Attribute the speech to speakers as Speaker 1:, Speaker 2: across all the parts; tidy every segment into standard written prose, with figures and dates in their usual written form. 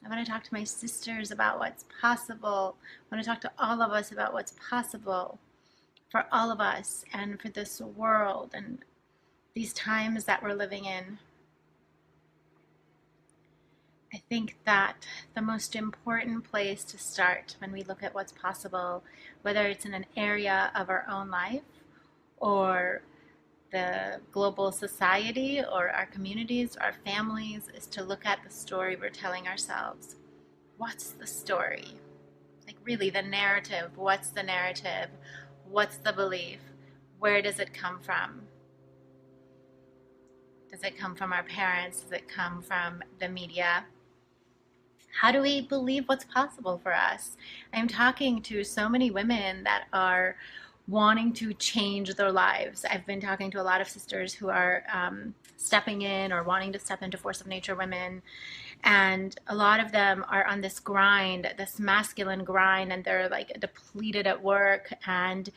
Speaker 1: I want to talk to my sisters about what's possible. I want to talk to all of us about what's possible for all of us and for this world and these times that we're living in. I think that the most important place to start when we look at what's possible, whether it's in an area of our own life or the global society or our communities, our families, is to look at the story we're telling ourselves. What's the story? Like, really, the narrative. What's the narrative? What's the belief? Where does it come from? Does it come from our parents? Does it come from the media? How do we believe what's possible for us? I'm talking to so many women that are wanting to change their lives. I've been talking to a lot of sisters who are stepping in or wanting to step into Force of Nature Women. And a lot of them are on this grind, this masculine grind, and they're like depleted at work. And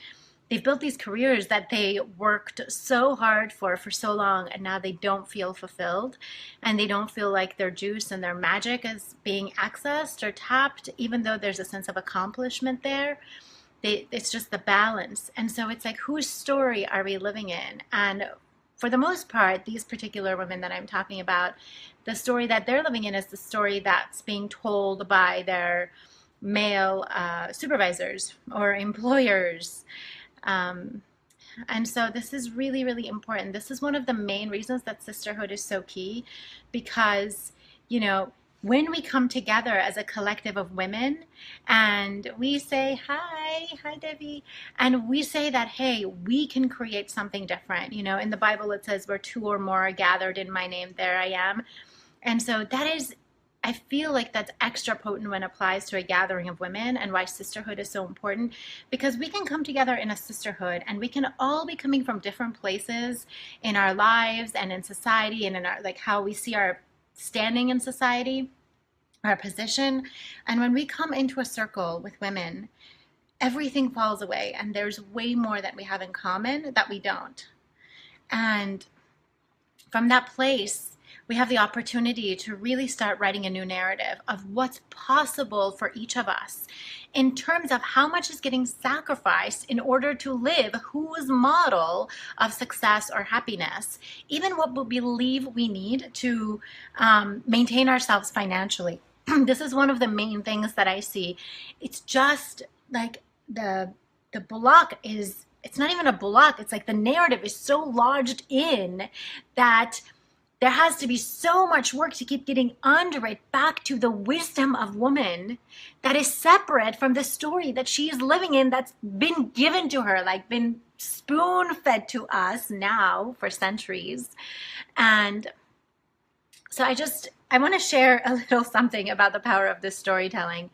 Speaker 1: they've built these careers that they worked so hard for so long, and now they don't feel fulfilled, and they don't feel like their juice and their magic is being accessed or tapped, even though there's a sense of accomplishment there. It's just the balance. And so it's like, whose story are we living in? And for the most part, these particular women that I'm talking about, the story that they're living in is the story that's being told by their male supervisors or employers. And so this is really, really important. This is one of the main reasons that sisterhood is so key, because, when we come together as a collective of women and we say, hi, Debbie, and we say that, hey, we can create something different. In the Bible, it says where two or more are gathered in my name, there I am. And so that is, I feel like that's extra potent when it applies to a gathering of women, and why sisterhood is so important, because we can come together in a sisterhood and we can all be coming from different places in our lives and in society and in our, like, how we see our standing in society, our position. And when we come into a circle with women, everything falls away and there's way more that we have in common that we don't. And from that place, we have the opportunity to really start writing a new narrative of what's possible for each of us in terms of how much is getting sacrificed in order to live whose model of success or happiness, even what we believe we need to maintain ourselves financially. This is one of the main things that I see. It's just like the block is, it's not even a block. It's like the narrative is so lodged in that there has to be so much work to keep getting under it back to the wisdom of woman that is separate from the story that she is living in, that's been given to her, like been spoon fed to us now for centuries. And so I want to share a little something about the power of this storytelling.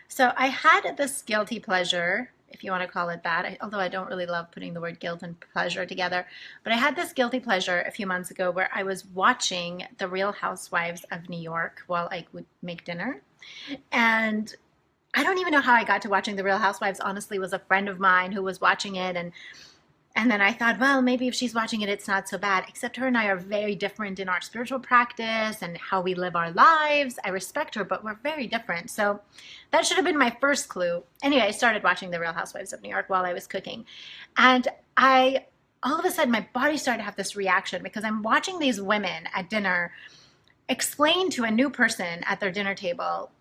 Speaker 1: So I had this guilty pleasure, if you want to call it that, although I don't really love putting the word guilt and pleasure together. But I had this guilty pleasure a few months ago where I was watching The Real Housewives of New York while I would make dinner. And I don't even know how I got to watching The Real Housewives. Honestly, it was a friend of mine who was watching it. And then I thought, well, maybe if she's watching it, it's not so bad. Except her and I are very different in our spiritual practice and how we live our lives. I respect her, but we're very different. So that should have been my first clue. Anyway, I started watching The Real Housewives of New York while I was cooking. And all of a sudden, my body started to have this reaction because I'm watching these women at dinner explain to a new person at their dinner table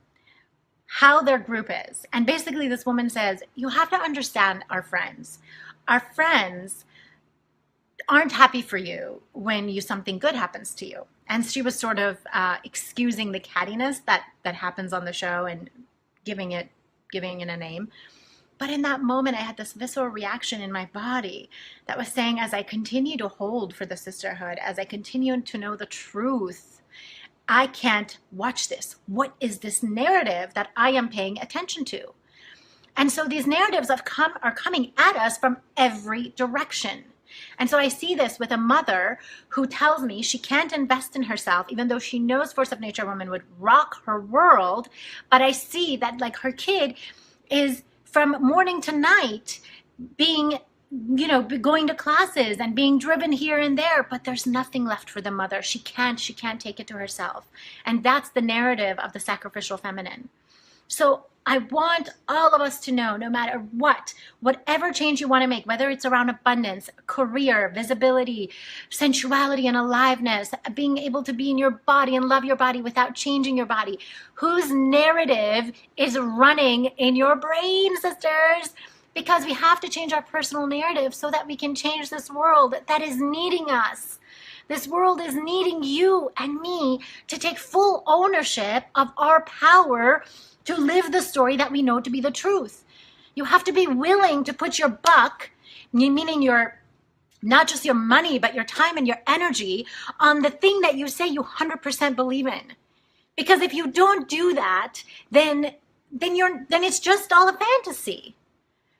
Speaker 1: how their group is. And basically this woman says, you have to understand our friends. Our friends aren't happy for you when something good happens to you. And she was sort of excusing the cattiness that happens on the show and giving it a name. But in that moment, I had this visceral reaction in my body that was saying, as I continue to hold for the sisterhood, as I continue to know the truth, I can't watch this. What is this narrative that I am paying attention to? And so these narratives are coming at us from every direction. And so I see this with a mother who tells me she can't invest in herself, even though she knows Force of Nature Woman would rock her world. But I see that, like, her kid is from morning to night being going to classes and being driven here and there, but there's nothing left for the mother. She can't take it to herself. And that's the narrative of the sacrificial feminine. So I want all of us to know, no matter whatever change you want to make, whether it's around abundance, career, visibility, sensuality and aliveness, being able to be in your body and love your body without changing your body, whose narrative is running in your brain, sisters? Because we have to change our personal narrative so that we can change this world that is needing us. This world is needing you and me to take full ownership of our power to live the story that we know to be the truth. You have to be willing to put your buck, meaning your not just your money, but your time and your energy on the thing that you say you 100% believe in. Because if you don't do that, then it's just all a fantasy.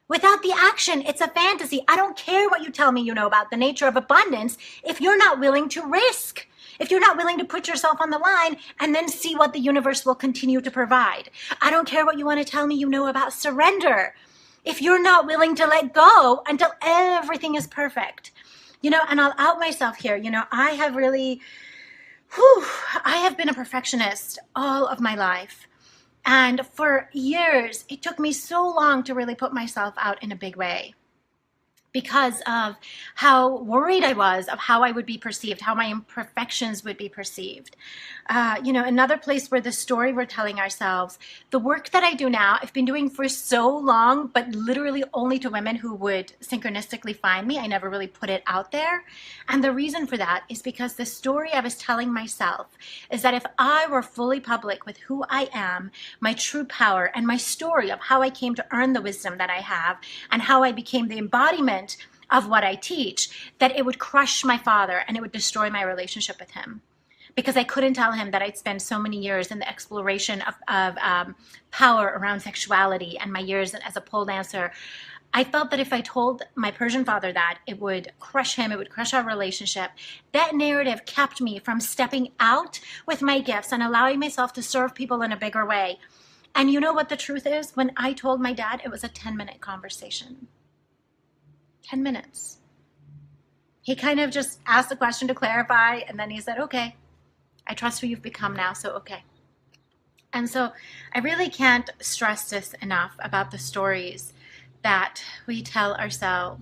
Speaker 1: Without the action, it's a fantasy. I don't care what you tell me you know about the nature of abundance if you're not willing to risk, if you're not willing to put yourself on the line and then see what the universe will continue to provide. I don't care what you want to tell me you know about surrender if you're not willing to let go until everything is perfect. And I'll out myself here. I have really, I have been a perfectionist all of my life. And for years, it took me so long to really put myself out in a big way because of how worried I was of how I would be perceived, how my imperfections would be perceived. Another place where the story we're telling ourselves, the work that I do now, I've been doing for so long, but literally only to women who would synchronistically find me. I never really put it out there. And the reason for that is because the story I was telling myself is that if I were fully public with who I am, my true power, and my story of how I came to earn the wisdom that I have and how I became the embodiment of what I teach, that it would crush my father and it would destroy my relationship with him. Because I couldn't tell him that I'd spend so many years in the exploration of power around sexuality and my years as a pole dancer. I felt that if I told my Persian father that, it would crush him, it would crush our relationship. That narrative kept me from stepping out with my gifts and allowing myself to serve people in a bigger way. And you know what the truth is? When I told my dad, it was a 10-minute conversation. 10 minutes. He kind of just asked a question to clarify, and then he said, okay, I trust who you've become now, so okay. And so I really can't stress this enough about the stories that we tell ourselves.